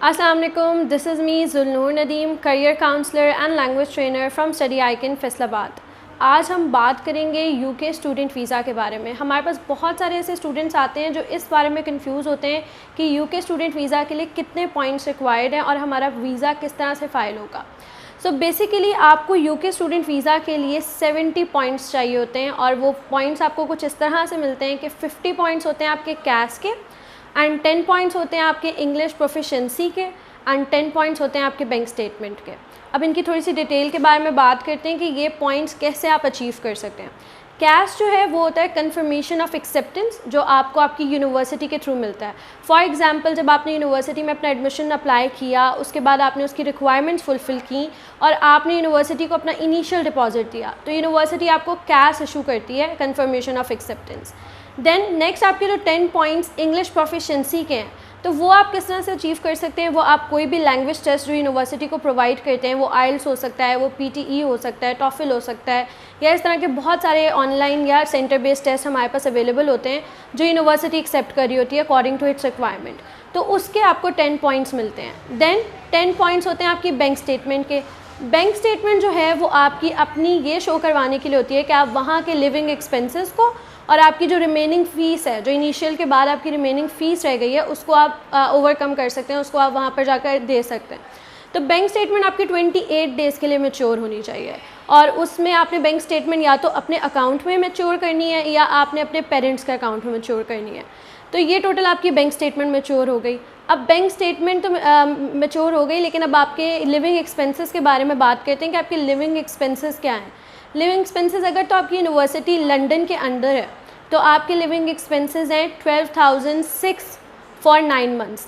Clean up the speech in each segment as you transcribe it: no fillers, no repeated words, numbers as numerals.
अस्सलाम वालेकुम, this is me Zulnoor Nadeem, career counsellor and language trainer from study icon Faisalabad. आज हम बात करेंगे यूके स्टूडेंट वीज़ा के बारे में। हमारे पास बहुत सारे ऐसे स्टूडेंट्स आते हैं जो इस बारे में कंफ्यूज होते हैं कि यूके स्टूडेंट वीज़ा के लिए कितने पॉइंट्स रिक्वायर्ड हैं और हमारा वीज़ा किस तरह से फ़ाइल होगा। सो बेसिकली आपको यूके स्टूडेंट वीज़ा के लिए 70 पॉइंट्स चाहिए होते हैं और वो पॉइंट्स आपको कुछ इस तरह से मिलते हैं कि 50 पॉइंट्स होते हैं आपके कैस के एंड 10 पॉइंट्स होते हैं आपके इंग्लिश प्रोफिशेंसी के एंड 10 पॉइंट्स होते हैं आपके बैंक स्टेटमेंट के। अब इनकी थोड़ी सी डिटेल के बारे में बात करते हैं कि ये पॉइंट्स कैसे आप अचीव कर सकते हैं। कैश जो है वो होता है कन्फर्मेशन ऑफ एक्सेप्टेंस, जो आपको आपकी यूनिवर्सिटी के थ्रू मिलता है। फॉर एग्जांपल, जब आपने यूनिवर्सिटी में अपना एडमिशन अप्लाई किया, उसके बाद आपने उसकी रिक्वायरमेंट्स फुलफ़िल की और आपने यूनिवर्सिटी को अपना इनिशियल डिपॉजिट दिया, तो यूनिवर्सिटी आपको कैश इशू करती है, confirmation of acceptance. Then next आपके जो 10 पॉइंट्स इंग्लिश प्रोफिशेंसी के हैं, तो वो आप किस तरह से अचीव कर सकते हैं। वो आप कोई भी लैंग्वेज टेस्ट जो यूनिवर्सिटी को प्रोवाइड करते हैं, वो आइल्स हो सकता है, वो PTE हो सकता है, टॉफिल हो सकता है, या इस तरह के बहुत सारे ऑनलाइन या सेंटर बेस्ड टेस्ट हमारे पास अवेलेबल होते हैं जो यूनिवर्सिटी एक्सेप्ट कर रही होती है अकॉर्डिंग टू इट्स रिक्वायरमेंट। तो उसके आपको 10 पॉइंट्स मिलते हैं। देन 10 पॉइंट्स होते हैं आपकी बैंक स्टेटमेंट के। बैंक स्टेटमेंट जो है वो आपकी अपनी ये शो करवाने के लिए होती है कि आप वहाँ के लिविंग एक्सपेंसेस को और आपकी जो रिमेनिंग फ़ीस है, जो इनिशियल के बाद आपकी रिमेनिंग फ़ीस रह गई है, उसको आप ओवरकम कर सकते हैं, उसको आप वहाँ पर जाकर दे सकते हैं। तो बैंक स्टेटमेंट आपकी 28 डेज़ के लिए मैच्योर होनी चाहिए और उसमें आपने बैंक स्टेटमेंट या तो अपने अकाउंट में मैच्योर करनी है या आपने अपने पेरेंट्स के अकाउंट में मैच्योर करनी है। तो ये टोटल आपकी बैंक स्टेटमेंट मैच्योर हो गई। अब बैंक स्टेटमेंट तो मैच्योर हो गई, लेकिन अब आपके लिविंग एक्सपेंसेस के बारे में बात करते हैं कि आपके लिविंग एक्सपेंसेस क्या हैं। लिविंग एक्सपेंसेस अगर तो आपकी यूनिवर्सिटी लंदन के अंदर है तो आपके लिविंग एक्सपेंसेस हैं 12,006 फॉर 9 मंथ्स,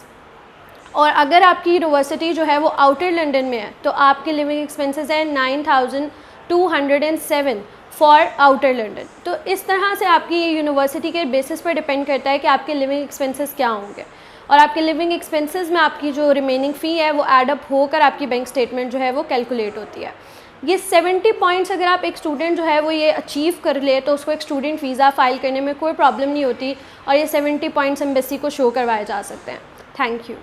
और अगर आपकी यूनिवर्सिटी जो है वो आउटर लंदन में है तो आपके लिविंग एक्सपेंसेस हैं 9,207 फॉर आउटर लंदन। तो इस तरह से आपकी यूनिवर्सिटी के बेसिस पर डिपेंड करता है कि आपके लिविंग एक्सपेंसेस क्या होंगे, और आपके लिविंग एक्सपेंसेस में आपकी जो रिमेनिंग फ़ी है वो एड अप होकर आपकी बैंक स्टेटमेंट जो है वो कैलकुलेट होती है। ये 70 पॉइंट्स अगर आप एक स्टूडेंट जो है वो ये अचीव कर ले तो उसको एक स्टूडेंट वीज़ा फ़ाइल करने में कोई प्रॉब्लम नहीं होती और ये 70 पॉइंट्स एम्बेसी को शो करवाए जा सकते हैं। Thank you.